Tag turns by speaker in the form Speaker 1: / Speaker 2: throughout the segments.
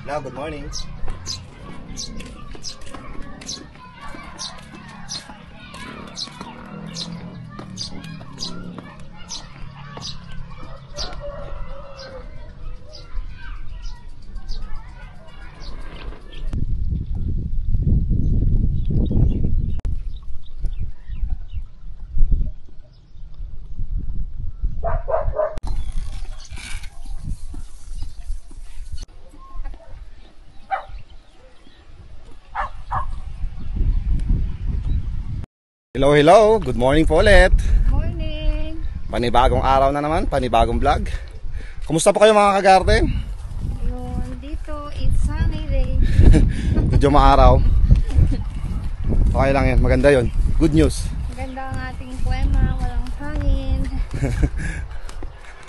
Speaker 1: Hello, good morning. Hello, hello. Good morning po ulit.
Speaker 2: Good morning.
Speaker 1: Panibagong araw na naman, panibagong vlog. Kumusta po kayo mga kagarden?
Speaker 2: Yun, dito it's sunny day.
Speaker 1: Medyo maaraw. Okay lang yan, maganda yun. Good news.
Speaker 2: Maganda ang ating poema, walang hangin.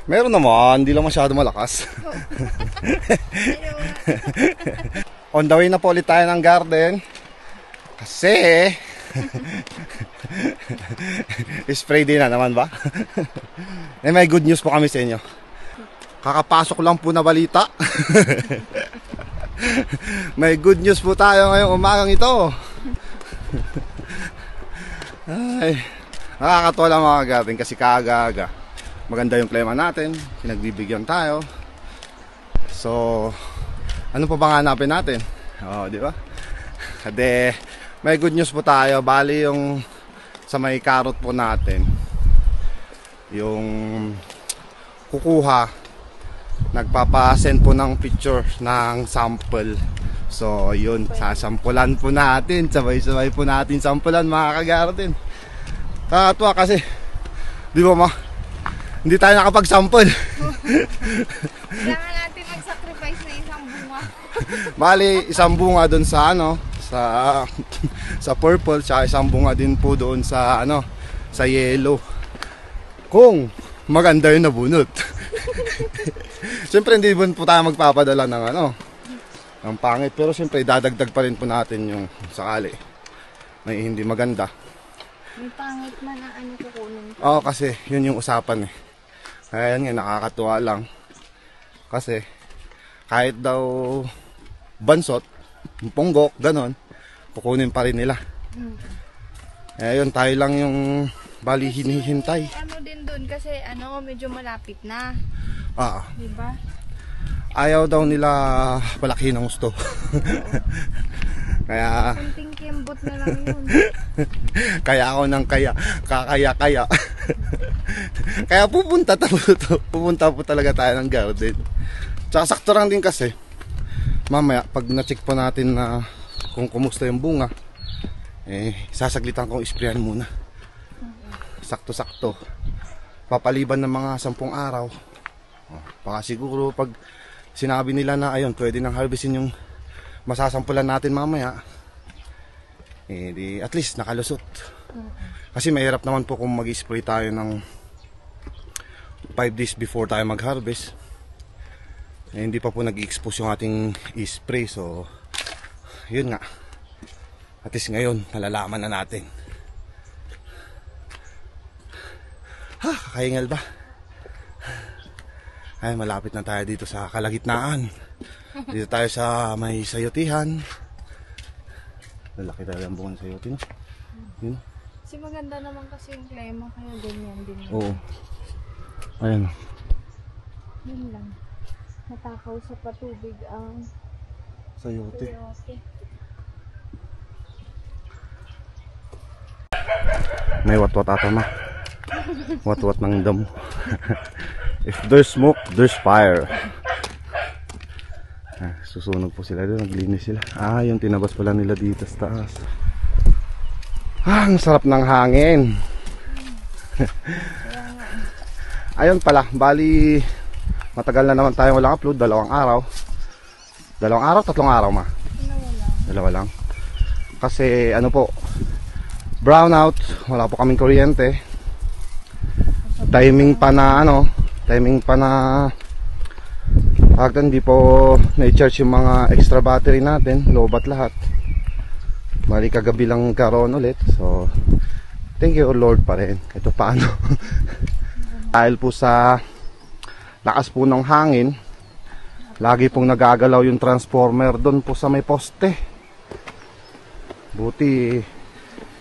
Speaker 1: Meron naman, hindi lang masyado malakas. On the way na po ulit tayo ng garden. Kasi spray day na naman ba? May good news po kami sa inyo. Kakapasok lang po na balita. May good news po tayo ngayong umagang ito. Ay, nakakatuwa lang mga garden kasi kaaga-aga maganda yung klima natin, pinagbibigyan tayo. So, ano pa bang hanapin natin? Oh, di ba? Kade, may good news po tayo. Bali yung sa may carrot po natin, yung kukuha, nagpapasend po ng picture ng sample. So yun, sasampulan po natin, sabay-sabay po natin sampulan mga kagarden. Kakatuwa kasi, di ba ma? Hindi tayo nakapag-sample.
Speaker 2: Kailangan natin mag-sacrifice na isang bunga.
Speaker 1: Bali, isang bunga doon sa ano, sa purple, tsaka isang bunga din po doon sa ano, sa yellow. Kung maganda yung nabunot. Siyempre hindi po tayo magpapadala ng ano, ng pangit, pero siyempre dadagdag pa rin po natin yung sakali may hindi maganda.
Speaker 2: May pangit man ang ano kukunin.
Speaker 1: Oo, kasi yun yung usapan eh. Kaya yan nga, nakakatuwa lang. Kasi kahit daw bansot, punggok, ganon, kukunin pa rin nila. Ayun, tayo lang yung bali hinihintay.
Speaker 2: Ano din doon kasi ano, medyo malapit na.
Speaker 1: Diba? Ayaw daw nila palaki ng gusto. Kaya
Speaker 2: kunting kembot na lang yun.
Speaker 1: kaya ako nang kaya kaya pupunta po talaga tayo ng garden. Tsaka sakto lang din kasi mamaya pag na-check po natin na kung kumusta yung bunga, eh sasaglitan kong isprayan muna. Sakto-sakto papaliban ng mga 10 araw. Baka siguro pag sinabi nila na ayun pwede nang harvestin yung masasampulan natin mamaya, eh di at least nakalusot. Kasi mahirap naman po kung mag-spray tayo ng 5 days before tayo mag-harvest, eh, hindi pa po nag-expose yung ating spray. So yun nga, at least ngayon nalalaman na natin. Kakaingal ba? Ay, malapit na tayo dito sa kalagitnaan. Dito tayo sa may sayotihan. Lalaki tayo ang bunga ng sayote, no? Yun.
Speaker 2: Kasi maganda naman kasi yung klima, kaya ganyan din.
Speaker 1: Oo. Ayan.
Speaker 2: Yun lang. Natakaw sa patubig ang
Speaker 1: sayote. May watwat ata ma. Watwat ng damo. If there's smoke, there's fire. Susunog po sila doon, naglinis sila. Yung tinabas pala nila dito sa taas. Ang sarap ng hangin. Ayun pala, bali matagal na naman tayo walang upload, 2 araw. 2 araw, 3 araw ma? Dalawa lang. Kasi ano po, brownout, wala po kaming kuryente. Timing pa na ano, hindi po na-charge yung mga extra battery natin, lobat lahat. Bali kagabi lang karoon ulit. So thank you Lord pa rin. Ito paano. Dahil po sa lakas po ng hangin, Lagi pong nagagalaw yung transformer doon po sa may poste. Buti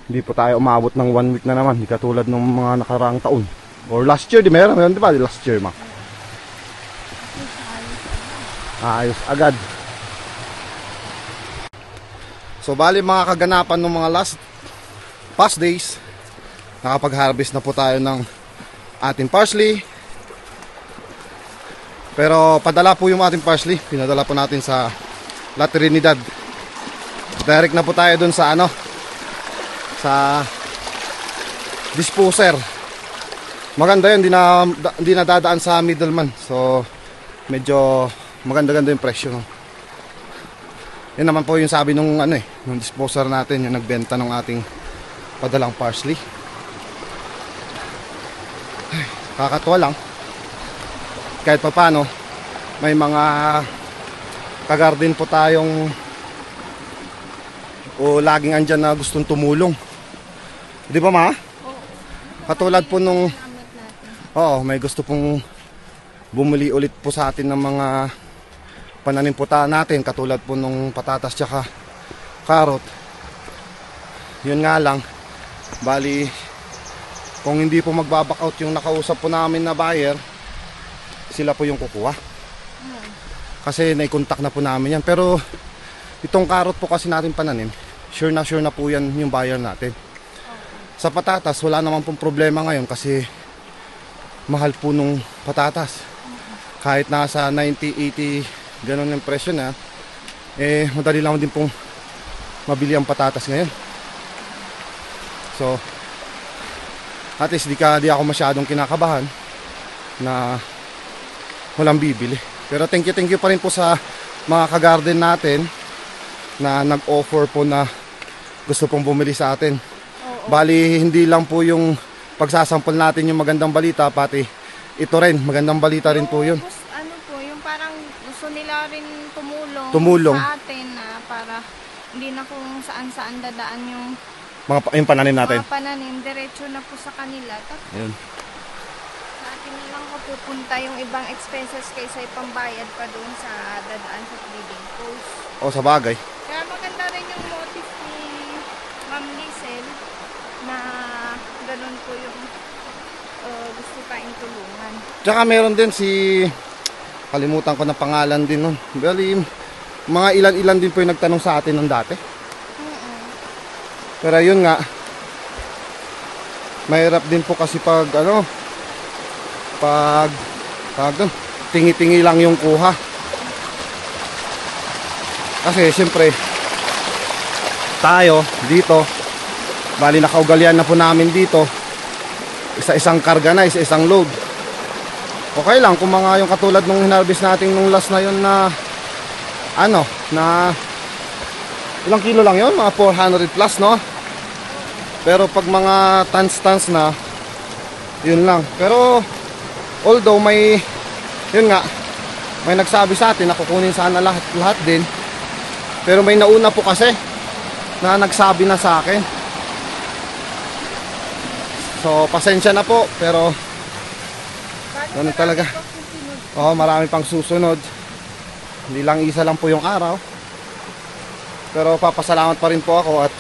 Speaker 1: hindi po tayo umabot ng 1 week na naman, hindi katulad ng mga nakaraang taon. Or last year, di meron di ba? Last year, ma. Ayos agad. So bali mga kaganapan ng mga past days, nakapag-harvest na po tayo ng ating parsley. Pero padala po yung ating parsley, pinadala po natin sa La Trinidad. Direct na po tayo dun sa sa disposer. Maganda yun, hindi na dadaan sa middleman. So medyo maganda-ganda yung presyo, no? Yan naman po yung sabi nung nung disposer natin, yung nagbenta ng ating padalang parsley. Ay, kakatuwa lang. Kahit pa paano, may mga kagarden po tayong laging andyan na gustong tumulong. Di ba, ma?
Speaker 2: Oo.
Speaker 1: Katulad po nung may gusto pong bumili ulit po sa atin ng mga pananim po natin, katulad po nung patatas tsaka carrot. Yun nga lang, bali kung hindi po magbaback out yung nakausap po namin na buyer, sila po yung kukuha. Kasi nai-contact na po namin yan. Pero itong carrot po kasi natin pananim, sure na po yan yung buyer natin. Sa patatas, wala naman pong problema ngayon kasi mahal po nung patatas. Kahit nasa 90, 80, ganun yung presyo na, madali lang din pong mabili ang patatas ngayon. So, at least di ako masyadong kinakabahan na walang bibili. Pero thank you pa rin po sa mga kagarden natin na nag-offer po na gusto pong bumili sa atin.
Speaker 2: Oo.
Speaker 1: Bali, hindi lang po yung pagsasampol natin yung magandang balita, pati ito rin, magandang balita rin po yun.
Speaker 2: Yung parang gusto nila rin
Speaker 1: Tumulong
Speaker 2: sa atin na para hindi na kung saan-saan dadaan yung
Speaker 1: yung pananim natin.
Speaker 2: mga pananim, diretso na po sa kanila. Tapos
Speaker 1: Ayun.
Speaker 2: sa atin na lang mapupunta yung ibang expenses kaysa ipambayad pa doon sa dadaan sa trading post.
Speaker 1: O, sa bagay.
Speaker 2: Kaya maganda rin yung motive ni Ma'am Liesel na ganun po yung gusto tayong tulungan.
Speaker 1: Tsaka meron din kalimutan ko na pangalan din nun. Bali, mga ilan-ilan din po yung nagtanong sa atin nung dati. Pero yun nga, mahirap din po kasi pag doon, tingi-tingi lang yung kuha. Kasi siyempre tayo dito, bali nakaugalian na po namin dito, isa-isang karga na, isa-isang load. Okay lang kung mga yung katulad nung hinarvest natin nung last na yun na ilang kilo lang yun, mga 400 plus, no? Pero pag mga tons na, yun lang. Pero although may nagsabi sa atin na kukunin sana lahat din, pero may nauna po kasi na nagsabi na sa akin. So pasensya na po, pero ganun talaga. Marami pang susunod. Hindi lang isa lang po yung araw. Pero papasalamat pa rin po ako at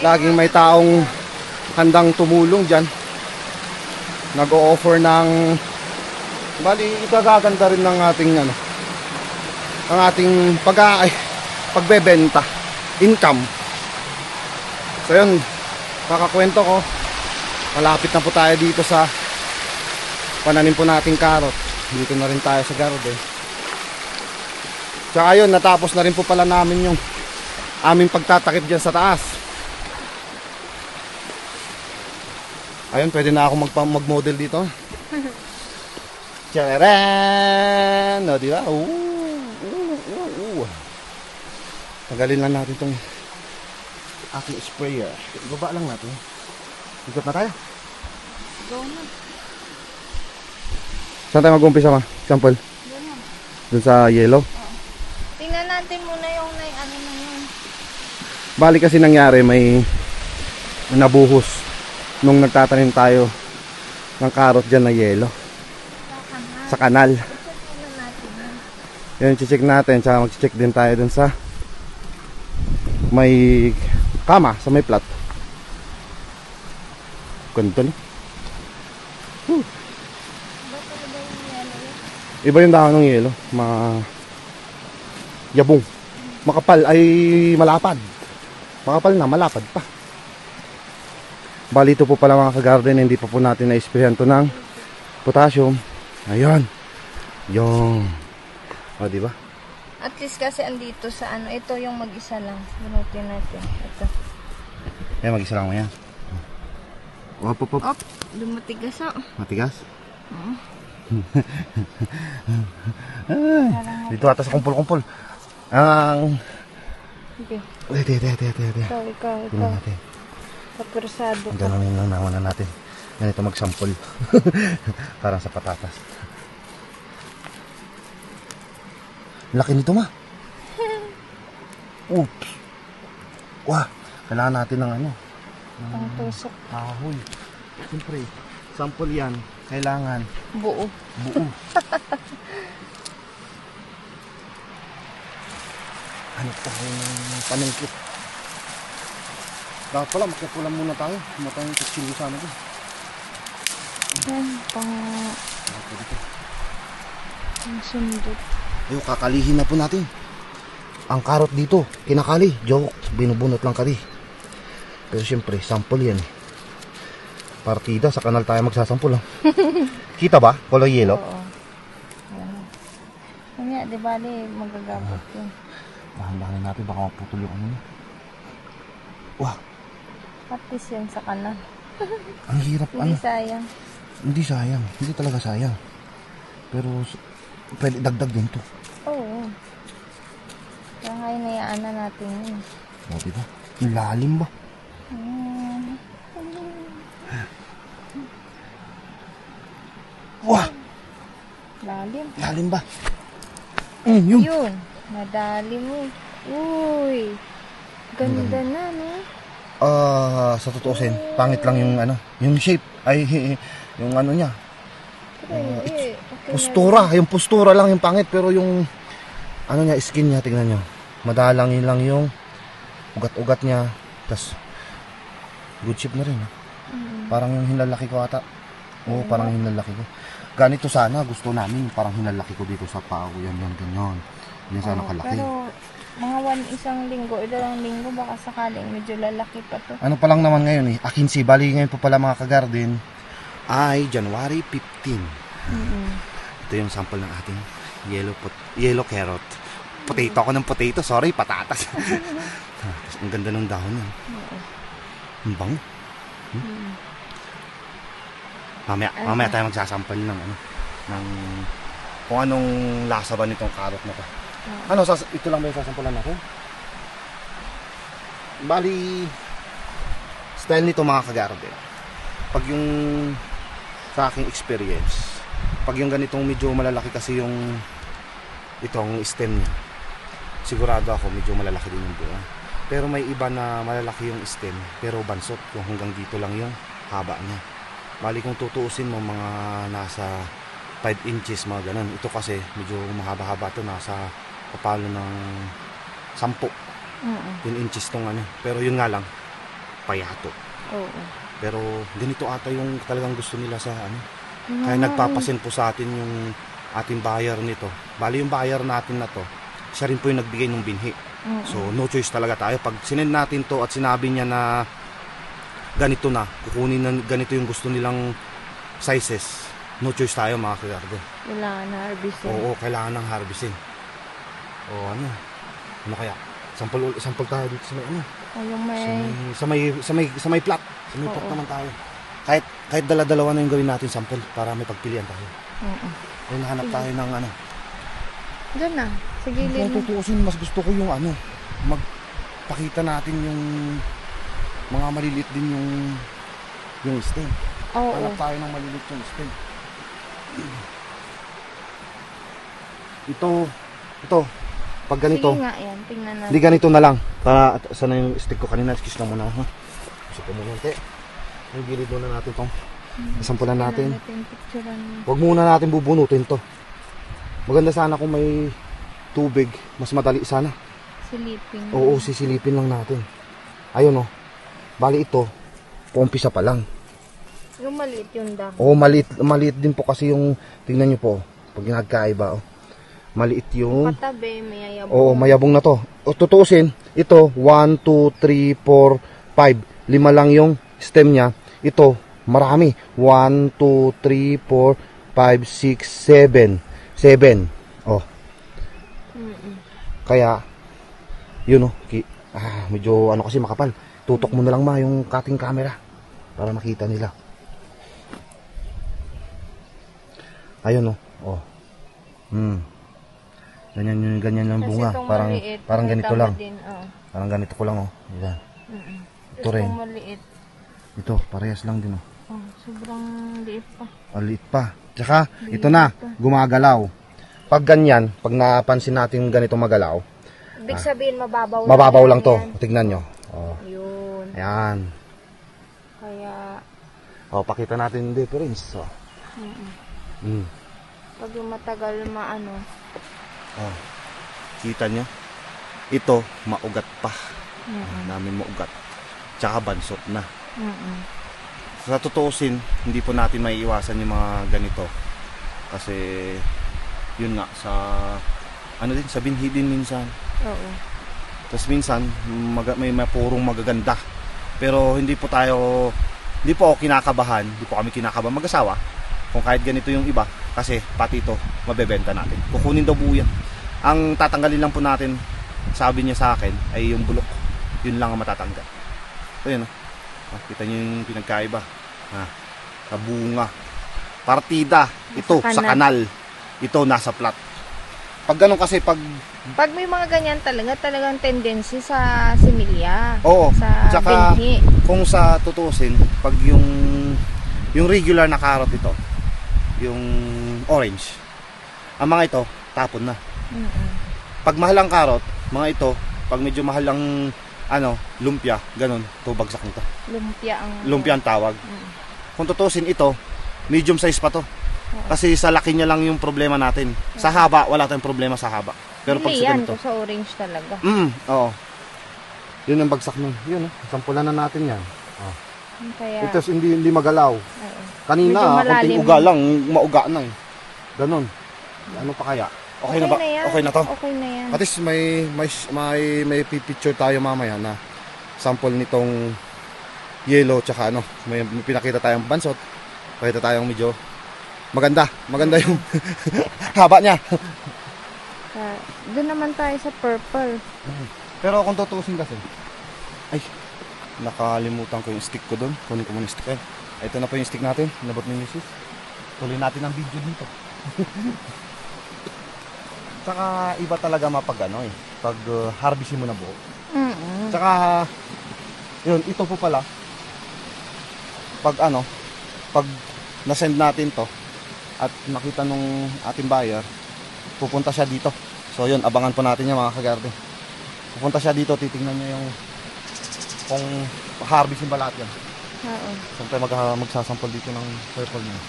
Speaker 1: laging may taong handang tumulong dyan. Nag-o-offer ng ikagaganda rin ng ating pagbebenta, income. So yun, kakakwento ko, malapit na po tayo dito sa pananim po nating carrot. Dito na rin tayo sa garden. Tsaka yun, natapos na rin po pala namin yung aming pagtatakip dyan sa taas. Ayun, pwede na ako mag-model dito. Tcharan! O, diba? Tagalin lang natin itong aking sprayer. Ibaba lang natin. Ikot na tayo.
Speaker 2: Go na.
Speaker 1: Saan tayo mag-umpisa, ma? Sample? Doon sa yellow?
Speaker 2: Tingnan natin muna yung na yun.
Speaker 1: Bali kasi nangyari, may nabuhos nung nagtatanim tayo ng carrot dyan na yellow. Sa kanal.
Speaker 2: Check muna natin yun.
Speaker 1: Yan, check natin. Tsaka mag-check din tayo dun sa may kama, sa may plat. Ganda no? Iba yung dahon ng yelo. Yabong. Makapal ay malapad. Makapal na, malapad pa. Bali ito po pala mga ka-garden, hindi pa po natin na-sprayan to ng potassium. Ayun. Yung. O, diba?
Speaker 2: At least kasi andito sa ano, ito yung mag-isa lang. Bunutin natin. Ito.
Speaker 1: Eh, mag-isa lang mo yan. Op.
Speaker 2: Op, lumatigas oh.
Speaker 1: Matigas? Dito ata sa kumpul-kumpul.
Speaker 2: Okay.
Speaker 1: Ikaw. Tingnan natin.
Speaker 2: Kapursado ka.
Speaker 1: Gano'n lang naman natin. Ganito mag-sample. Parang sa patatas. Laki nito ma. Oops. Wah, kailangan natin ng ano.
Speaker 2: Ang tusok.
Speaker 1: Kahoy. Siyempre, sample yan. Kailangan.
Speaker 2: Buo.
Speaker 1: Hanap tayo ng panungkit. Dapat pala, makipulan muna tayo. Matay yung kutsilyo sana ko.
Speaker 2: Yan, pang sundot.
Speaker 1: Ayun, kakalihin na po natin. Ang karot dito, kinakali. Joke, binubunot lang kali. Pero siyempre, sample yan. Partida, sa kanal tayo magsasample. Kita ba? Color yellow?
Speaker 2: Oo. Yan. Di ba, magagabot yun.
Speaker 1: Dahan-dahanin natin, baka maputol yung ano niya. Wah,
Speaker 2: Patis yan sa kanan.
Speaker 1: ang hirap
Speaker 2: Hindi
Speaker 1: ano.
Speaker 2: sayang.
Speaker 1: Hindi sayang. Hindi talaga sayang. Pero pwede dagdag din to.
Speaker 2: Oo. Kaya ngayon nayaan na natin yun.
Speaker 1: O, diba? Ang lalim ba? Wah!
Speaker 2: Lalim.
Speaker 1: Lalim ba? Yun.
Speaker 2: Yun. Madali mo. Uy. Ganda na, no?
Speaker 1: Sa tutuusin, pangit lang yung ano, yung shape, ay yung ano niya.
Speaker 2: Okay
Speaker 1: Postura, yung postura lang yung pangit, pero yung ano niya, skin niya, tingnan nyo. Madalangin lang yung ugat-ugat niya. Tas good shape na rin. Parang yung hinlalaki ko ata. Oo, parang yung hinlalaki ko. Ganito sana, gusto namin, parang hinlalaki ko dito sa pao. Yan, ganyan. Yan sana kalaki.
Speaker 2: Pero mga isang linggo, ilang linggo, baka sakaling medyo lalaki pa to.
Speaker 1: Ano pa lang naman ngayon eh, Akinsi, bali ngayon po pala mga ka-garden ay January 15. Ito yung sample ng ating yellow carrot. Potato ako ng potato, sorry, patatas. Ang ganda ng dahon niya. Ang bango. Mamaya tayo magsasample ng ano, ng kung anong lasa ba nitong carrot na to. Ano, ito lang ba yung sasampulan natin? Bali, style nito mga ka-garden. Pag yung sa aking experience, pag yung ganitong medyo malalaki kasi yung itong stem niya, sigurado ako medyo malalaki din yung buo. Pero may iba na malalaki yung stem, pero bansot, yung hanggang dito lang yung haba niya. Bali kung tutuusin mo mga nasa 5 inches mga ganun. Ito kasi medyo mahaba-haba to, nasa kapalo ng 10 inches tong ano. Pero yun nga lang, payato.
Speaker 2: Oo.
Speaker 1: Pero ganito ata yung talagang gusto nila sa ano. Kaya nagpapasin po sa atin yung ating buyer nito. Bali yung buyer natin na to, siya rin po yung nagbigay ng binhi. So no choice talaga tayo. Pag sinend natin to at sinabi niya na ganito na, kukunin na ganito yung gusto nilang sizes, no choice tayo mga ka-garden.
Speaker 2: Kailangan na harvestin.
Speaker 1: Oo, kailangan ng harvestin. O ano kaya? Sample tayo dito sa may ano.
Speaker 2: O yung may...
Speaker 1: Sa may plat. Sa may plat naman tayo. Kahit dala-dalawa na yung gawin natin sample para may pagpilian tayo. Kung nahanap tayo ng ano.
Speaker 2: Diyan na. Sa gilid.
Speaker 1: Kung tutuusin, mas gusto ko yung ano, magpakita natin yung mga maliliit din yung stem.
Speaker 2: Oo.
Speaker 1: Hanap tayo ng maliliit yung stem. Ito, pag ganito.
Speaker 2: Sige nga yan, tingnan natin.
Speaker 1: Hindi ganito na lang. Para sana yung stick ko kanina, excuse na muna. Gusto ko muna ito. Yung gilid muna natin itong sampulan natin. Huwag muna natin bubunutin to. Maganda sana kung may tubig, mas madali sana.
Speaker 2: Silipin.
Speaker 1: Oo, sisilipin lang natin. Ayun oh. Bali ito, paumpisa pa lang.
Speaker 2: Yung maliit yung dahon.
Speaker 1: Oo, maliit din po kasi yung, tingnan nyo po, pag nagkaiba, oh. Maliit yung,
Speaker 2: Patabi, mayayabong.
Speaker 1: oo, mayabong na to. O, tutuusin, ito, 1, 2, 3, 4, 5. 5 lang yung stem niya. Ito, marami. 1, 2, 3, 4, 5, 6, 7. 7. Oh. Kaya, yun oh, medyo ano kasi makapal. Tutok mo na lang ma yung cutting camera para makita nila. Ayun oh. Oh. Ganyan lang bunga. Parang ganito lang.
Speaker 2: Din, oh.
Speaker 1: Parang ganito ko lang oh. Yan. Ito rin.
Speaker 2: Maliit.
Speaker 1: Ito, parehas lang din oh.
Speaker 2: Oh, sobrang liit pa.
Speaker 1: Liit pa. Tsaka, ito na, gumagalaw. Pag ganyan, pag napansin natin ganito magalaw,
Speaker 2: Ibig sabihin mababaw lang.
Speaker 1: mababaw lang to. Tignan nyo. Oh.
Speaker 2: Yun.
Speaker 1: Ayan.
Speaker 2: Kaya,
Speaker 1: Oh, pakita natin yung difference. So.
Speaker 2: pag yung matagal maano,
Speaker 1: Oh. Kita nyo? Ito, maugat pa. Namin maugat. Tsaka bansot na. Sa tutuusin, hindi po natin maiiwasan yung mga ganito. Kasi, yun nga, sa, ano din, sa binhi din minsan.
Speaker 2: oo.
Speaker 1: Tapos minsan, may purong magaganda. Pero hindi po ako kinakabahan, hindi po kami kinakabahan mag-asawa. Kung kahit ganito yung iba, kasi pati ito, mabebenta natin. Kukunin daw po yan. Ang tatanggalin lang po natin, sabi niya sa akin, ay yung bulok. Yun lang ang matatanggal. So yun, kita niyo yung pinagkaiba. Kabunga. Partida, ito sa kanal. Ito nasa plat. Pag ganun kasi, pag
Speaker 2: may mga ganyan talagang tendency sa similya.
Speaker 1: Oo,
Speaker 2: sa
Speaker 1: tsaka
Speaker 2: binhi.
Speaker 1: kung sa tutuusin, pag yung regular na carrot ito, yung orange, ang mga ito, tapon na. Pag mahal ang carrot, mga ito, pag medyo mahal ang lumpia, ganun, ito bagsak nito. Lumpia ang tawag. Kung tutuusin ito, medium size pa to. Kasi sa laki niya lang yung problema natin. Sa haba, wala tayong problema sa haba. Pero pag sa ganito,
Speaker 2: sa orange talaga.
Speaker 1: Oo. Yun ang bagsak nun. Yun, sampulan na natin yan. Oh.
Speaker 2: Kaya,
Speaker 1: Ito hindi magalaw.
Speaker 2: oo.
Speaker 1: Kanina,
Speaker 2: Medyo malalim.
Speaker 1: konting uga lang, mauga na eh. Ganon. Ano pa kaya? Okay na ba?
Speaker 2: yan.
Speaker 1: Okay na to?
Speaker 2: Okay na yan.
Speaker 1: At least may picture tayo mamaya na sample nitong yellow tsaka may pinakita tayong bansot. Pakita tayong medyo maganda yung haba niya.
Speaker 2: Doon naman tayo sa purple.
Speaker 1: Pero kung tutuusin kasi, ay, nakalimutan ko yung stick ko doon. Kunin ko muna yung stick. Ito na po yung stick natin. Nabot ni Mrs. Tuloy natin ang video dito. Saka iba talaga mapag pag harvestin mo na buo. Saka yun, ito po pala pag na-send natin to at nakita nung ating buyer, pupunta siya dito. So yun, abangan po natin yan mga kagarden. Pupunta siya dito, titingnan niya yung kung harvestin ba lahat yan.
Speaker 2: Oo.
Speaker 1: Siyempre magsasample dito ng purple niya.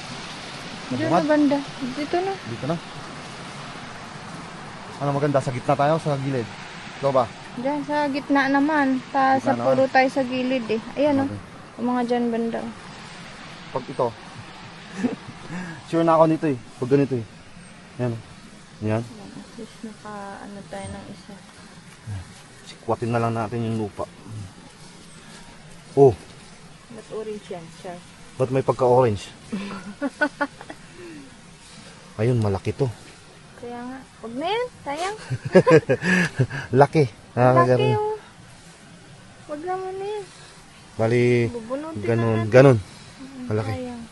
Speaker 2: Diyan na banda. Dito na.
Speaker 1: Dito na. Ano maganda? Sa gitna tayo sa gilid? Ito ba?
Speaker 2: Diyan sa gitna naman. Sa puro tayo sa gilid eh. Ayan okay. Yung mga dyan banda.
Speaker 1: Pag ito. Sure na ako nito eh. Pag ganito eh. Yan. Yan.
Speaker 2: At least tayo ng isa.
Speaker 1: Sikwatin na lang natin yung lupa. Oh.
Speaker 2: Ba't orange yan, sir?
Speaker 1: Ba't may pagka-orange? Ayun, malaki to.
Speaker 2: Kaya nga. Huwag na yan. Sayang.
Speaker 1: Laki.
Speaker 2: Laki yung... Huwag naman na yan.
Speaker 1: Bali,
Speaker 2: bubunutin
Speaker 1: ganun. Malaki.
Speaker 2: Sayang.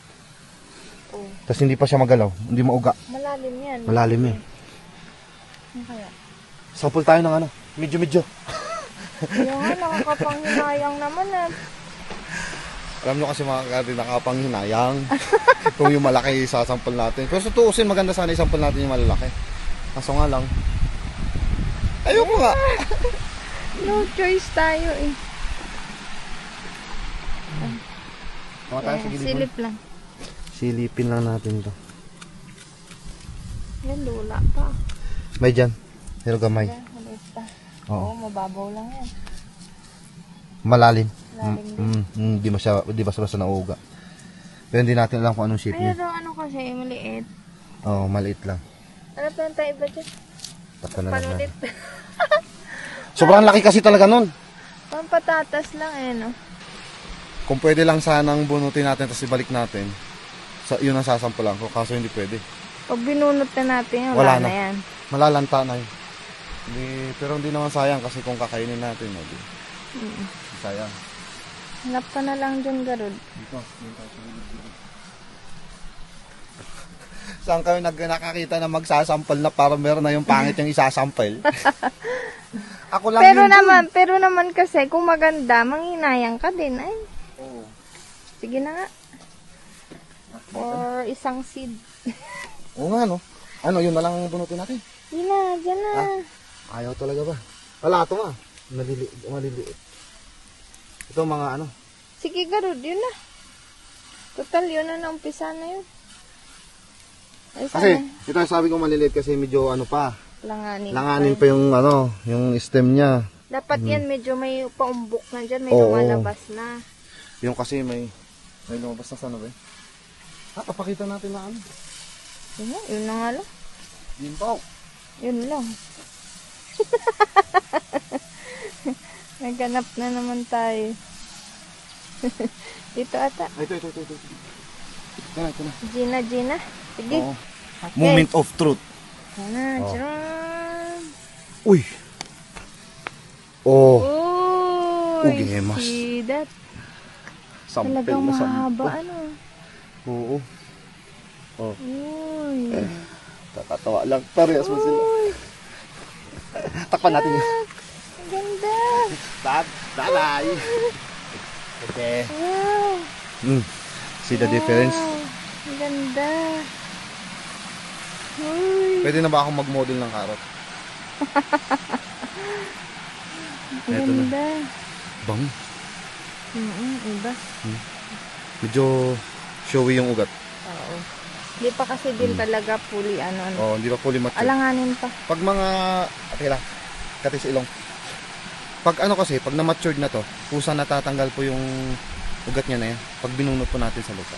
Speaker 2: Oh.
Speaker 1: Tapos hindi pa siya magalaw. Hindi mauga.
Speaker 2: Malalim yan.
Speaker 1: Malalim yan.
Speaker 2: Ano kaya?
Speaker 1: Sample tayo ng medyo.
Speaker 2: Kaya nga, nakakapanghinayang naman eh.
Speaker 1: Alam nyo kasi mga kagarden, nakakapanghinayang. Kung yung malaki sasampal natin. Pero sa tuusin, maganda sana isampal natin yung malalaki. Kaso nga lang, ayoko nga.
Speaker 2: No choice tayo eh.
Speaker 1: Mga tayo sa gilid.
Speaker 2: Silip lang.
Speaker 1: Silipin lang natin to.
Speaker 2: Yan, lula pa.
Speaker 1: May dyan. Pero gamay.
Speaker 2: Maliit pa.
Speaker 1: Oo.
Speaker 2: Oo, mababaw lang yan.
Speaker 1: Malalim.
Speaker 2: Malalim
Speaker 1: Di basta nauga. Pero hindi natin alam kung anong shape niya.
Speaker 2: Pero ano kasi, maliit.
Speaker 1: Oo, maliit lang.
Speaker 2: Ano pa yung tayo ba dyan?
Speaker 1: Taka na lang.
Speaker 2: Panulit.
Speaker 1: Sobrang laki kasi talaga nun.
Speaker 2: Pang patatas lang no?
Speaker 1: Kung pwede lang sanang bunutin natin tapos ibalik natin. Yun ang sasampulan ko, kaso hindi pwede.
Speaker 2: Pag binunot na natin,
Speaker 1: Wala
Speaker 2: wala
Speaker 1: na.
Speaker 2: na yan.
Speaker 1: Malalanta na yun. Pero hindi naman sayang kasi kung kakainin natin. Sayang.
Speaker 2: Hanap ka na lang dyan, Garud.
Speaker 1: Dito. Saan kayo nakakita na magsasampal na para meron na yung pangit yung isasampal? Ako lang
Speaker 2: Pero naman kasi, kung maganda, manghinayang ka din. Ay,
Speaker 1: Oo.
Speaker 2: sige na nga. Or isang seed.
Speaker 1: Oo nga, no? Ano, yun na lang bunutin natin?
Speaker 2: Yun na, dyan na.
Speaker 1: Ayaw talaga ba? Wala ito nga. Maliliit. Ito mga ano.
Speaker 2: Sige, Garud, yun na. Total, yun na umpisa na yun. Ay,
Speaker 1: Kasi,
Speaker 2: sana.
Speaker 1: ito sabi ko maliliit kasi medyo ano pa.
Speaker 2: Langanin
Speaker 1: Pa yung ano, yung stem niya.
Speaker 2: Dapat yan, medyo may paumbok na dyan. May
Speaker 1: Oo.
Speaker 2: lumalabas na.
Speaker 1: Yung kasi may lumabas na sana ba? Papakita natin na ano.
Speaker 2: Yun na nga lang.
Speaker 1: Yun pa.
Speaker 2: Yun lang. Naghanap na naman tayo. Dito ata.
Speaker 1: Ito. Ito na.
Speaker 2: Gina. Sige.
Speaker 1: Oo.
Speaker 2: Okay.
Speaker 1: Moment of truth.
Speaker 2: Yan.
Speaker 1: Oh.
Speaker 2: Charan.
Speaker 1: Uy. Oh.
Speaker 2: Uy,
Speaker 1: Ugemas.
Speaker 2: see that?
Speaker 1: Sampel
Speaker 2: Talagang
Speaker 1: na
Speaker 2: mahaba,
Speaker 1: sampel.
Speaker 2: ano.
Speaker 1: Oo. Oh.
Speaker 2: Uy.
Speaker 1: Kakatawa lang. Parehas mo sila.
Speaker 2: Uy.
Speaker 1: Takpan natin yun.
Speaker 2: Ang ganda.
Speaker 1: Bye. Okay.
Speaker 2: Wow.
Speaker 1: See the difference?
Speaker 2: Wow. Ang ganda. Uy.
Speaker 1: Pwede na ba akong mag-model ng carrot?
Speaker 2: Ang
Speaker 1: Eto na.
Speaker 2: ganda.
Speaker 1: Bang.
Speaker 2: Iba.
Speaker 1: Medyo showy yung ugat.
Speaker 2: Oo. Hindi pa kasi din talaga fully ano.
Speaker 1: Oh, hindi pa fully mature.
Speaker 2: Alanganin pa.
Speaker 1: Pag mga, okay lang, kati sa ilong. Pag ano kasi, pag na-matured na to, kusa natatanggal po yung ugat niya na yan. Pag binunot po natin sa lupa.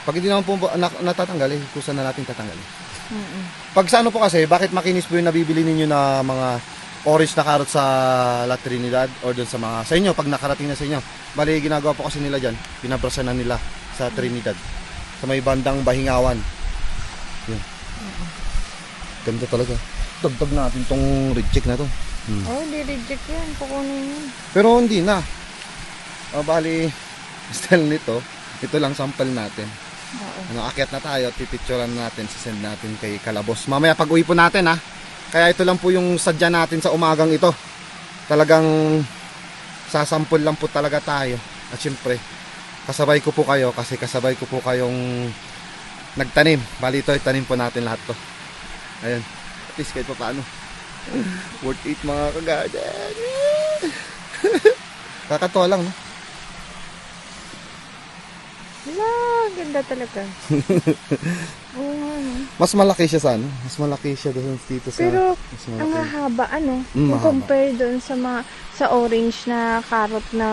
Speaker 1: Pag hindi naman po natatanggal, kusa na natin tatanggalin. Pag sa ano po kasi, bakit makinis po yung nabibili ninyo na mga orange na carrot sa La Trinidad or doon sa mga, sa inyo, pag nakarating na sa inyo, bali ginagawa po kasi nila dyan, binabrasan na nila sa Trinidad. Sa may bandang Bahingawan. Yun. Ganda talaga. Dagdag natin tong reject na to.
Speaker 2: Oh, di-reject yan. Kukunin yun.
Speaker 1: Pero hindi na. Bali, style nito, ito lang sample natin.
Speaker 2: Oo.
Speaker 1: Ano, akyat na tayo, pipicturean natin, sisend natin kay Kalabos. Mamaya pag uwi po natin ha. Kaya ito lang po yung sadya natin sa umagang ito. Talagang sasampol lang po talaga tayo. At syempre, kasabay ko po kayo kasi kasabay ko po kayong nagtanim. Bali ito, itanim po natin lahat to. Ayun. At least kahit pa paano. Worth it mga kagarden. Kakatawa lang, no?
Speaker 2: Wala, ganda talaga. Oo nga, no?
Speaker 1: Mas malaki siya sa ano? Mas malaki siya doon dito sa...
Speaker 2: Pero,
Speaker 1: mas
Speaker 2: ang
Speaker 1: malaki.
Speaker 2: haba, ano?
Speaker 1: Mm,
Speaker 2: Kung
Speaker 1: mahaba.
Speaker 2: compare doon sa sa orange na carrot na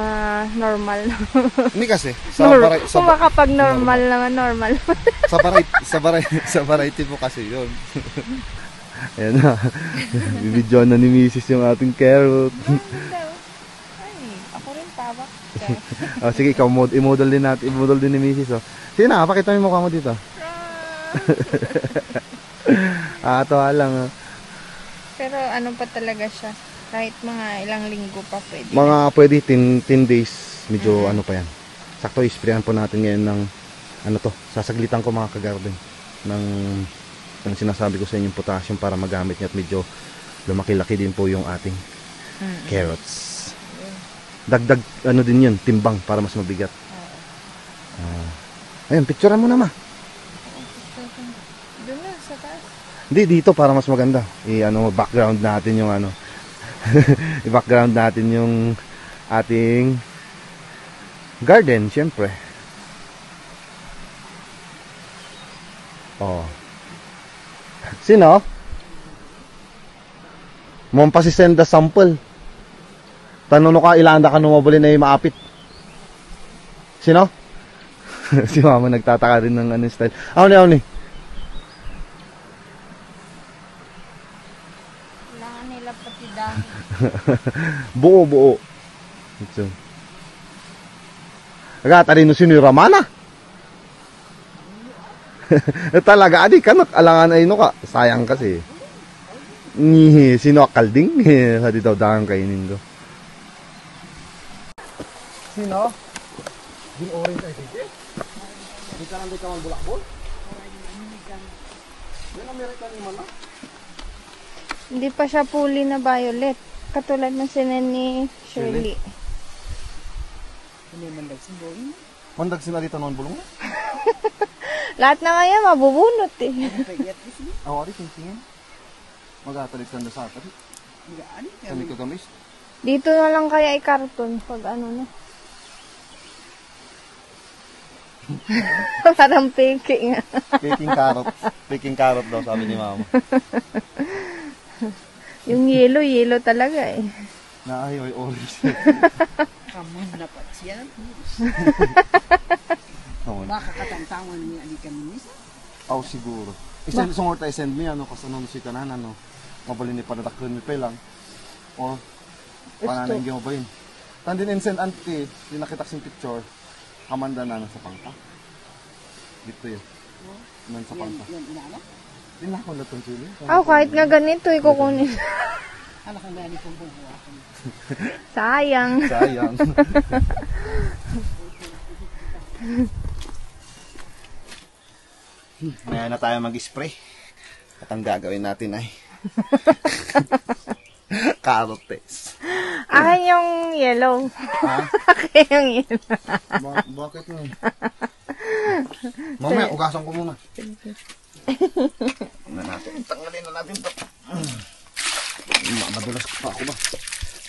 Speaker 2: normal.
Speaker 1: Hindi kasi. Sa
Speaker 2: Kung makapag normal naman, normal.
Speaker 1: sa variety po kasi yun. Ayan na. Bibidyoan na ni Mrs. yung ating carrot.
Speaker 2: Ay, ako rin tawak.
Speaker 1: Oh, sige, ikaw i-model din natin. I-model din ni Mrs. Oh. Sige na, pakita mo yung mukha mo dito. Tawa lang.
Speaker 2: Pero ano pa talaga siya? Kahit mga ilang linggo pa pwede.
Speaker 1: Mga pwede 10 days. Medyo ano pa yan. Sakto, isprayan po natin ngayon ng ano to. Sasaglitan ko mga kagarden. Ng sinasabi ko sa inyo potassium para magamit niya at medyo lumaki-laki din po yung ating carrots. Dagdag ano din yun, timbang para mas mabigat. Ayun, picturean mo na ma.
Speaker 2: Doon na, sa taas.
Speaker 1: Hindi, dito para mas maganda. Ano, background natin yung ano. I-background natin yung ating garden, syempre. Oh. Sino? Mo pa si send the sample. Tanong ka ilanda ka nung mabuli na yung maapit. Sino? Si mama nagtataka rin ng ano style. Ako ni.
Speaker 2: Kailangan nila pati dami.
Speaker 1: Buo. Ito. Talino sino yung Ramana? Talaga, adi kanot. Alangan ay no ka. Sayang kasi. Sino akalding? Hadi daw dagang kainin ko. Sino? Yung orange ay sige? Hindi ka nang di ka bulakbol? Yan American naman na?
Speaker 2: Hindi pa siya fully na violet. Katulad ng sinan ni Shirley.
Speaker 1: Mandag sila dito noon bulong na?
Speaker 2: Lahat na ngayon mabubunot eh.
Speaker 1: Awa rin, tingin. Mag-atalik ka na sa atin. Kami kagamis.
Speaker 2: Dito na lang kaya i-carton pag ano na. Parang peke nga.
Speaker 1: Peking carrot daw sabi ni mama.
Speaker 2: Yung yellow talaga eh.
Speaker 1: Naayoy orange.
Speaker 3: Kamu dapat siya.
Speaker 1: Baka
Speaker 3: Baka katantawan niya ali kami nisa.
Speaker 1: aw siguro. Isend sungor tayo send me ano kasano si kanan ano. Mabali ni panatakon mi pelang. O pananan gyud mo ba yun? Tandin in send anti, di nakita sing picture. Kamanda na sa pangka. Dito yun. Man sa pangka.
Speaker 3: Yan inala.
Speaker 1: Di na ako natong chili.
Speaker 2: Kahit nga ganito ikukunin.
Speaker 3: Ala kang gani kong bubuha.
Speaker 2: Sayang.
Speaker 1: Ngayon na tayo mag-spray. At ang gagawin natin ay carrot paste.
Speaker 2: Akin yung yellow. Akin yung yellow.
Speaker 1: Bakit mo? Mamaya, ugasan ko muna. Tanggalin na natin ito. Madulas pa ako ba?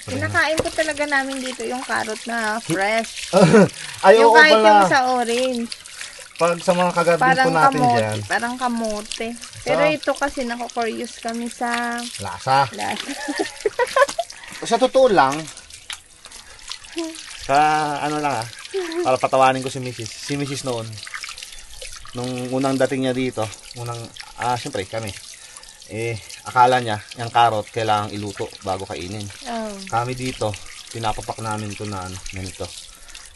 Speaker 2: Kinakain ko talaga namin dito yung carrot na fresh.
Speaker 1: Ay,
Speaker 2: Yung
Speaker 1: oo
Speaker 2: kahit
Speaker 1: pala.
Speaker 2: yung sa orange.
Speaker 1: Pag sa mga kagarbin po
Speaker 2: Parang
Speaker 1: natin
Speaker 2: kamote.
Speaker 1: dyan.
Speaker 2: Parang kamote. Pero ito kasi nako-curious kami sa
Speaker 1: Lasa.
Speaker 2: lasa.
Speaker 1: Sa totoo lang, sa ano lang para patawanin ko si Mrs. Si Mrs. noon, nung unang dating niya dito, siyempre kami, akala niya, yung carrot kailangang iluto bago kainin.
Speaker 2: Oh.
Speaker 1: Kami dito, pinapapak namin ito na ganito.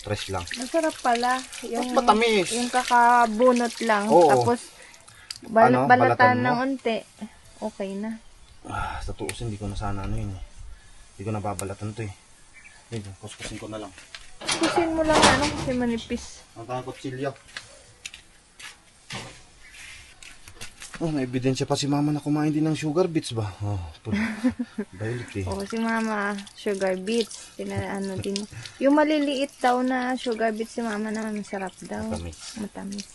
Speaker 1: Fresh lang.
Speaker 2: Masarap pala. Yung,
Speaker 1: Matamis.
Speaker 2: yung kakabunot lang.
Speaker 1: Oo.
Speaker 2: Tapos,
Speaker 1: Ano, balatan
Speaker 2: balatan
Speaker 1: mo?
Speaker 2: ng unti. Okay na.
Speaker 1: Sa tuos, hindi ko na sana ano yun. Hindi ko nababalatan to eh. Kuskusin ko na lang.
Speaker 2: Kusin mo lang ano kasi manipis.
Speaker 1: Ang tawag kutsilyo. May ebidensya pa si mama na kumain din ng sugar beets ba? Violet eh.
Speaker 2: O si mama, sugar beets. Ano din. Yung maliliit daw na sugar beets si mama naman masarap daw. Matamis.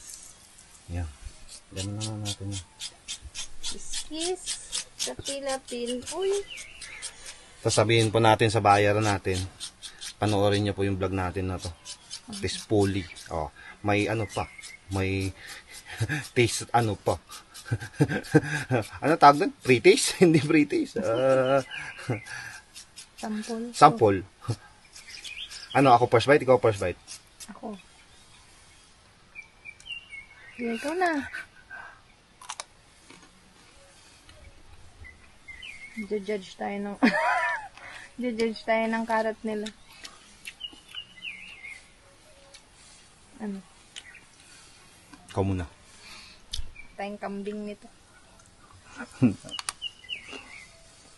Speaker 1: Yan. Ganun naman natin.
Speaker 2: Kiss. Kapil-apil. Uy.
Speaker 1: Sasabihin po natin sa bayaran natin. Panoorin niyo po yung vlog natin na to. Taste fully. Oh, may ano pa. May taste ano pa. Ano tawag doon? Pre-taste? Hindi pre-taste.
Speaker 2: Sample.
Speaker 1: Sample. Ano, ako first bite? Ikaw first bite?
Speaker 2: Ako. Ito na. Judge tayo ng judge tayo ng carrot nila. Ano?
Speaker 1: Ikaw muna.
Speaker 2: Tayong kambing nito.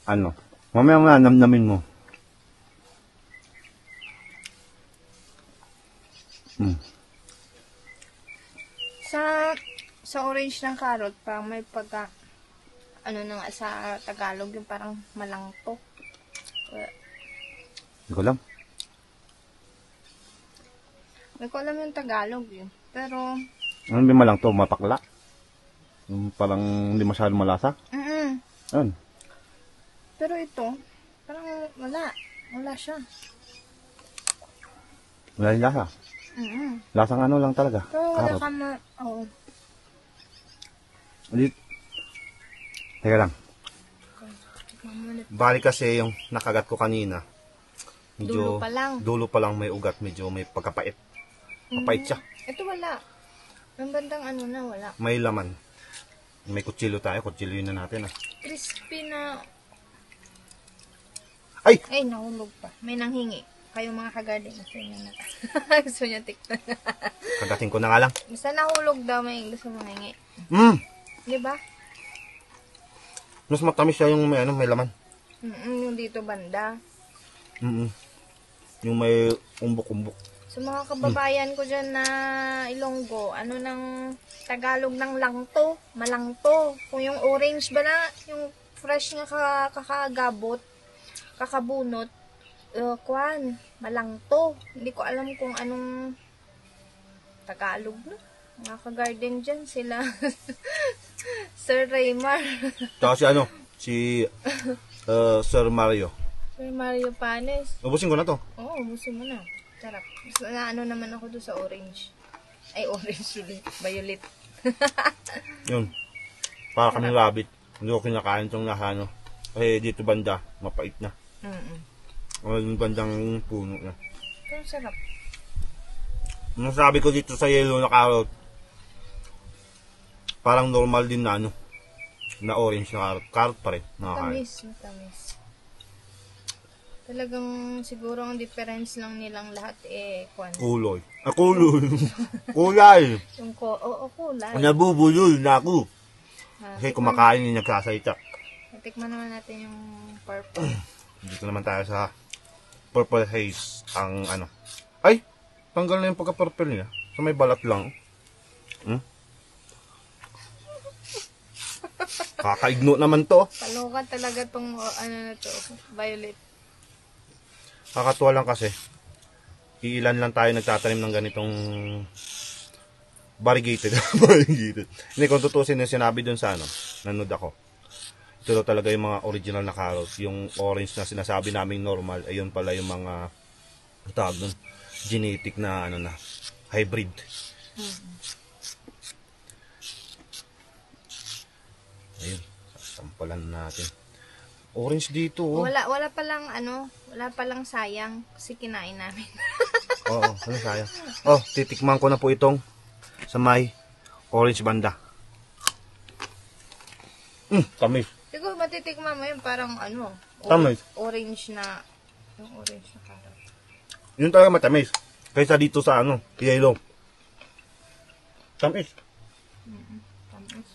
Speaker 1: Ano? Mamaya mga namnamin mo.
Speaker 2: Sa orange ng carrot, parang may pagka ano na nga sa Tagalog yung parang malangto.
Speaker 1: Hindi ko alam.
Speaker 2: Hindi ko alam yung Tagalog yun. Pero,
Speaker 1: Ano ba lang to? Mapakla? Yung parang hindi masyadong malasa? Ano?
Speaker 2: pero ito, parang wala. Wala siya.
Speaker 1: Wala yung lasa. Lasang ano lang talaga.
Speaker 2: Pero wala
Speaker 1: Carrot.
Speaker 2: ka oo.
Speaker 1: Teka lang.
Speaker 2: Mamunot.
Speaker 1: Bali kasi yung nakagat ko kanina.
Speaker 2: Dulo pa lang.
Speaker 1: Dulo pa lang may ugat, medyo may pagkapait. Mapait siya.
Speaker 2: Ito wala. Ang bandang ano na, wala.
Speaker 1: May laman. May kutsilyo tayo, kutsilyo na natin ah.
Speaker 2: Crispy na.
Speaker 1: Ay!
Speaker 2: Ay, nahulog pa. May nanghingi. Kayo mga kagarden. Gusto niya na. Gusto niya tikman.
Speaker 1: Kagatin ko na nga lang.
Speaker 2: Basta nahulog daw, may gusto mangingi. Di ba?
Speaker 1: Mas matamis siya yung may, may laman.
Speaker 2: Yung dito banda.
Speaker 1: Yung may umbok-umbok.
Speaker 2: Sa mga kababayan ko dyan na Ilonggo, ano ng Tagalog ng langto, malangto. Kung yung orange ba na, yung fresh nga kakagabot, kakabunot, kwan, malangto. Hindi ko alam kung anong Tagalog na. Mga ka-garden dyan, sila Sir Raymar.
Speaker 1: Tsaka si ano, si Sir Mario.
Speaker 2: Sir Mario Panes.
Speaker 1: Ubusin ko na to.
Speaker 2: Oo, ubusin mo na. Sarap. Basta na ano naman ako doon sa orange. Ay, orange ulit. Violet.
Speaker 1: Yun. Para kaming rabbit. Hindi ko kinakain itong nasa ano. Kasi dito banda, mapait na. Yung bandang puno na.
Speaker 2: Pero sarap.
Speaker 1: Nasabi ko dito sa yellow na carrot, parang normal din na ano, na orange na carrot. Carrot pa rin. Nakakain.
Speaker 2: Matamis. Talagang siguro ang difference lang nilang lahat kwan.
Speaker 1: Kuloy. Kuloy. Kulay.
Speaker 2: Yung kulay.
Speaker 1: Nabubulol na ako. Kasi kumakain yung nagsasalita.
Speaker 2: Tikman naman natin yung purple.
Speaker 1: Dito naman tayo sa purple haze. Ang ano. Ay! Tanggal na yung pagka-purple niya. So may balat lang. Kakaigno naman to.
Speaker 2: Palukan talaga tong ano na to. Violet.
Speaker 1: Kakatuwa lang kasi. Iilan lang tayo nagtatanim ng ganitong variegated. Variegated. Hindi, kung tutusin yung sinabi dun sa ano, nanood ako. Ito talaga yung mga original na carrots. Yung orange na sinasabi naming normal, ayun pala yung mga tawag dun, genetic na ano na, hybrid. Ayun, sasampalan natin. Orange dito oh.
Speaker 2: Wala pa lang sayang kasi kinain namin.
Speaker 1: Oo, ano sayang. Oh, titikman ko na po itong sa may orange banda. Tamis.
Speaker 2: Siguro matitikman mo yun parang ano,
Speaker 1: Tamis.
Speaker 2: orange na, yung orange na carrot.
Speaker 1: Yun talaga matamis. Kaysa dito sa ano, yellow. Tamis.
Speaker 2: Tamis.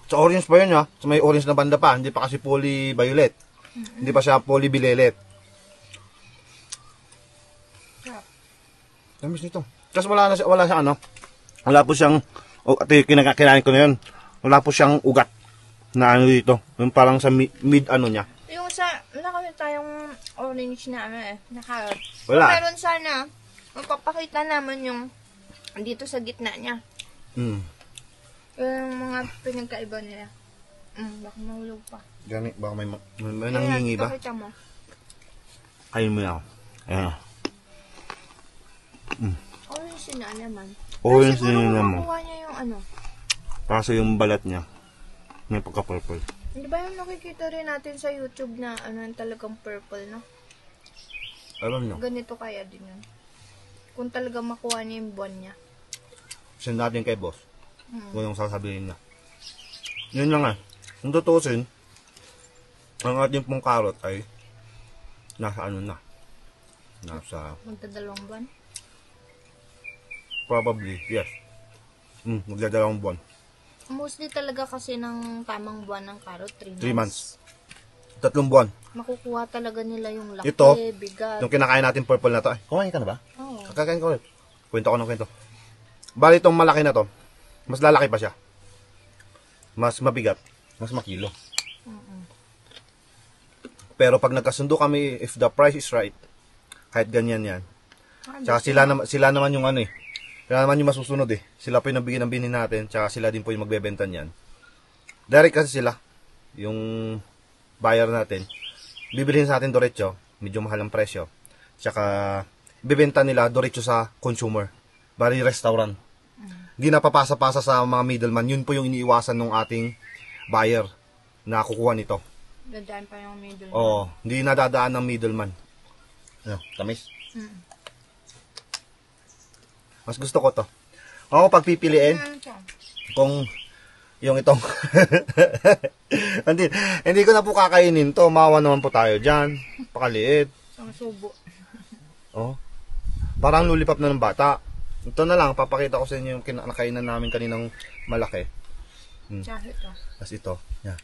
Speaker 1: Sa orange pa yun ha. Sa may orange na banda pa. Hindi pa kasi fully violet. Hindi pa siya fully bilelet. Tamis nito. Kasi wala siya ano. Wala po siyang, kinakain ko na yun. Wala po siyang ugat na ano dito. Yung parang sa mid ano niya.
Speaker 2: Yung sa, wala kami tayong orange na ano na carrot.
Speaker 1: Wala.
Speaker 2: Kung meron sana, magpapakita naman yung dito sa gitna niya. Yung mga pinagkaiba nila. Baka mahulog pa.
Speaker 1: Gani, baka may nanghingi ba?
Speaker 2: Pakita mo.
Speaker 1: Ayun mo yan. Ayan.
Speaker 2: Orange na naman.
Speaker 1: Orange
Speaker 2: Pero siguro
Speaker 1: na naman.
Speaker 2: makuha niya yung ano.
Speaker 1: Kaso yung balat niya, may pagka-purple.
Speaker 2: Hindi ba yung nakikita rin natin sa YouTube na ano talagang purple, no?
Speaker 1: Alam nyo,
Speaker 2: Ganito kaya din yun. Kung talaga makuha niya yung buwan niya.
Speaker 1: send natin kay boss. Kung yung sasabihin niya. Yun lang nga. Kung tutusin, ang ating pong carrot ay nasa ano na. Nasa,
Speaker 2: Magdadalawang buwan.
Speaker 1: probably, yes. Magdadalawang buwan.
Speaker 2: Mostly talaga kasi ng tamang buwan ng carrot, 3 months.
Speaker 1: 3 months. 3 buwan.
Speaker 2: Makukuha talaga nila yung laki,
Speaker 1: Ito,
Speaker 2: bigat.
Speaker 1: Yung kinakain natin purple na to. Ay, kumain ka na ba?
Speaker 2: Oo.
Speaker 1: Kakain ko ulit. Kwento ko ng kwento. Bali itong malaki na to, mas lalaki pa siya. Mas mabigat, mas makilo. Pero pag nagkasundo kami, if the price is right, kahit ganyan yan. Tsaka sila naman yung ano eh. Sila naman yung masusunod eh. Sila po yung nabigyan ng binin natin, tsaka sila din po yung magbebenta niyan. Direct kasi sila, yung buyer natin. Bibilihin sa atin diretso, medyo mahal ang presyo. Tsaka bibenta nila diretso sa consumer. Bali restaurant. Hindi napapasa-pasa sa mga middleman. Yun po yung iniiwasan ng ating buyer na kukuha nito.
Speaker 2: Dadaan pa yung middle.
Speaker 1: Oo, hindi nadadaan ng middleman. Ano, tamis?
Speaker 2: Mm.
Speaker 1: Mas gusto ko to. Ako pagpipiliin
Speaker 2: Ano siya?
Speaker 1: kung yung itong hindi ko na po kakainin to. Mawa naman po tayo dyan. Pakaliit.
Speaker 2: Isang subo.
Speaker 1: Oh. Parang lulipap na ng bata. Ito na lang, papakita ko sa inyo yung kinakainan namin kaninang malaki.
Speaker 2: Tsaka ito.
Speaker 1: Tapos ito. Yan.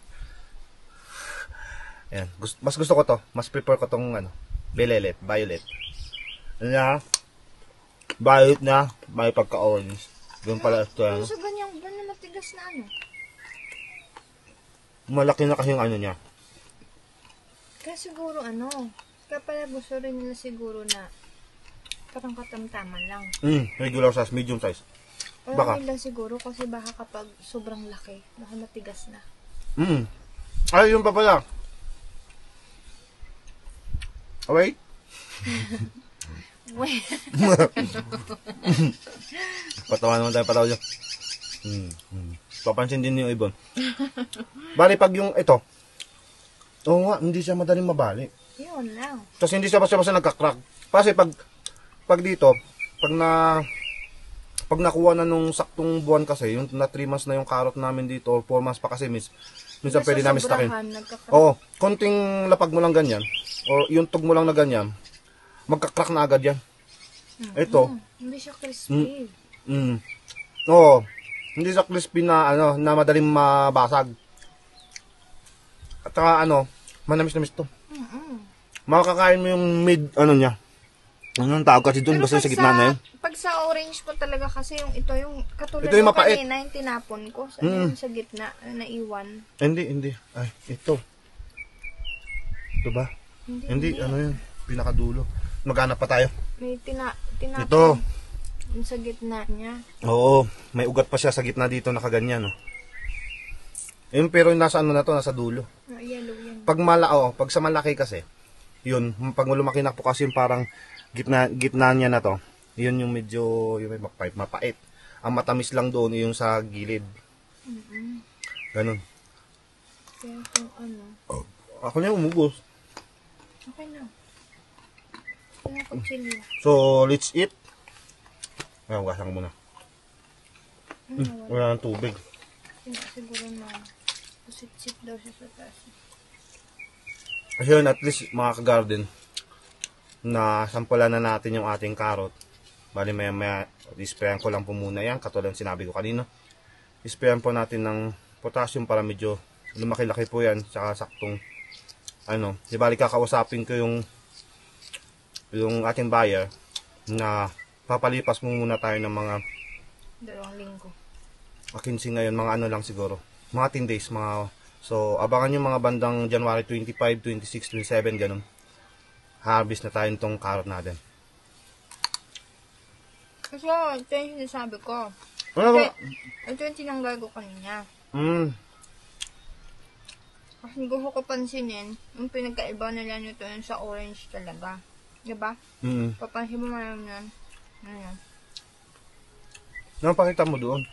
Speaker 1: Ayan. Mas gusto ko to. Mas prefer ko tong ano, violet. Ano na? Violet na. May pagka-orange. Doon pala ito.
Speaker 2: Pero
Speaker 1: Ano.
Speaker 2: sa ganyan matigas na ano.
Speaker 1: Malaki na kasi yung ano niya.
Speaker 2: Kaya siguro ano, kaya pala gusto rin nila siguro na parang katamtaman lang.
Speaker 1: Regular size, medium size. Baka.
Speaker 2: Parang nila siguro kasi baka kapag sobrang laki, baka matigas na.
Speaker 1: Ay, yun pa pala. Okay?
Speaker 2: Wait.
Speaker 1: Patawa naman tayo, patawa dyan. Papansin din yung ibon. Bali, pag yung ito, oo nga, hindi siya madaling mabali.
Speaker 2: Yun lang.
Speaker 1: Kasi hindi siya basta-basta nagka-crack. Kasi pag dito, pag nakuha na nung saktong buwan kasi, yung na 3 months na yung carrot namin dito, or 4 months pa kasi, minsan pwede namin stockin. Oo, konting lapag mo lang ganyan, or yung tug mo lang na ganyan, magka-crack na agad yan. Ito,
Speaker 2: Hindi siya crispy.
Speaker 1: oo, hindi siya crispy na, na madaling mabasag. At saka manamis-namis to. Makakain mo yung niya. Anong tawag kasi doon, basta sa gitna na yun.
Speaker 2: Pag sa orange po talaga kasi yung ito yung katulad
Speaker 1: Ito yung
Speaker 2: ng
Speaker 1: mapait.
Speaker 2: kanina yung tinapon ko sa gitna naiwan.
Speaker 1: Hindi. Ay, ito. Ito ba? Hindi, ano yun? Pinakadulo. Maghanap pa tayo.
Speaker 2: May tinapon.
Speaker 1: Ito.
Speaker 2: Yung sa gitna niya.
Speaker 1: Oo, may ugat pa siya sa gitna dito, nakaganyan. Oh. Yun, pero nasa na to, nasa dulo.
Speaker 2: Yellow yan.
Speaker 1: Pag sa malaki kasi, yun, pag lumaki na po kasi yung parang gitna niya na to, yun yung medyo yung mapait. Ang matamis lang doon yung sa gilid. Ganun.
Speaker 2: Kaya kung ano.
Speaker 1: Ako na umubos.
Speaker 2: Okay na. Kaya kutsilyo.
Speaker 1: So, let's eat. Ayan, ugasan ko muna. Wala ng tubig.
Speaker 2: Siguro na pusit-sit daw siya sa taas.
Speaker 1: Kasi yun, at least mga ka-garden, na sampulan na natin yung ating carrot. Bali maya isprayan ko lang po muna yan, katulad sinabi ko kanina. Isprayan po natin ng potassium para medyo lumaki-laki po yan, tsaka saktong di bali kakausapin ko yung ating buyer na papalipas mo muna tayo ng mga
Speaker 2: 2 linggo.
Speaker 1: 15 ngayon, mga lang siguro, mga 10 days, so abangan yung mga bandang January 25, 26, 27, ganun. Harvest na tayo itong carrot natin.
Speaker 2: Kasi ito yung sinasabi ko.
Speaker 1: Ano ba?
Speaker 2: Ito yung tinanggal ko kanina. Kasi gusto ko pansinin, yung pinagkaiba nila nito yung sa orange talaga. Diba? Papansin mo naman yan. Ano yan?
Speaker 1: Ano pakita mo doon?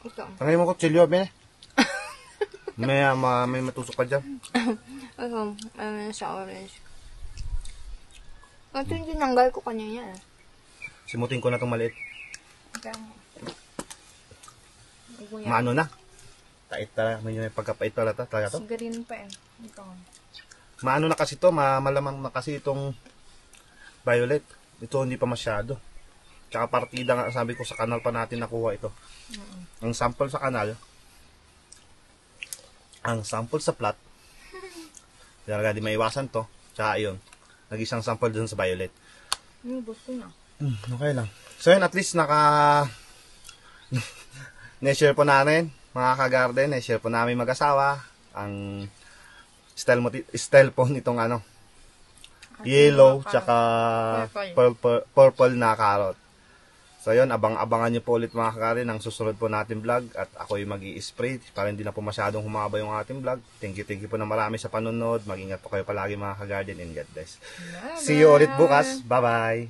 Speaker 2: Ito.
Speaker 1: Tangay mo ko, chilyo, be. May matusok ka dyan.
Speaker 2: Ito, ano yan sa orange. Ito yung tinanggal ko kanina.
Speaker 1: Simutin ko na itong maliit.
Speaker 2: Kaya
Speaker 1: Maano na? Tait talaga. May pagkapait talaga to.
Speaker 2: green pa eh. Ito.
Speaker 1: Maano na kasi to, malamang na kasi itong violet. Ito hindi pa masyado. Tsaka partida nga, sabi ko sa kanal pa natin nakuha ito. Ang sample sa kanal, ang sample sa plot, talaga di maiwasan to. Tsaka yun, nag-isang sample dun sa violet.
Speaker 2: Gusto na.
Speaker 1: Okay lang. So yun, at least na-share po namin, mga ka-garden, na-share po namin mag-asawa ang style po nitong yellow tsaka purple na carrot. So yun, abangan nyo po ulit mga ka-garden ang susunod po natin vlog, at ako yung mag-i-spray para hindi na po masyadong humaba yung ating vlog. Thank you po na marami sa panonood. Mag-ingat po kayo palagi mga ka-garden, and God bless. See you ulit bukas. Bye bye.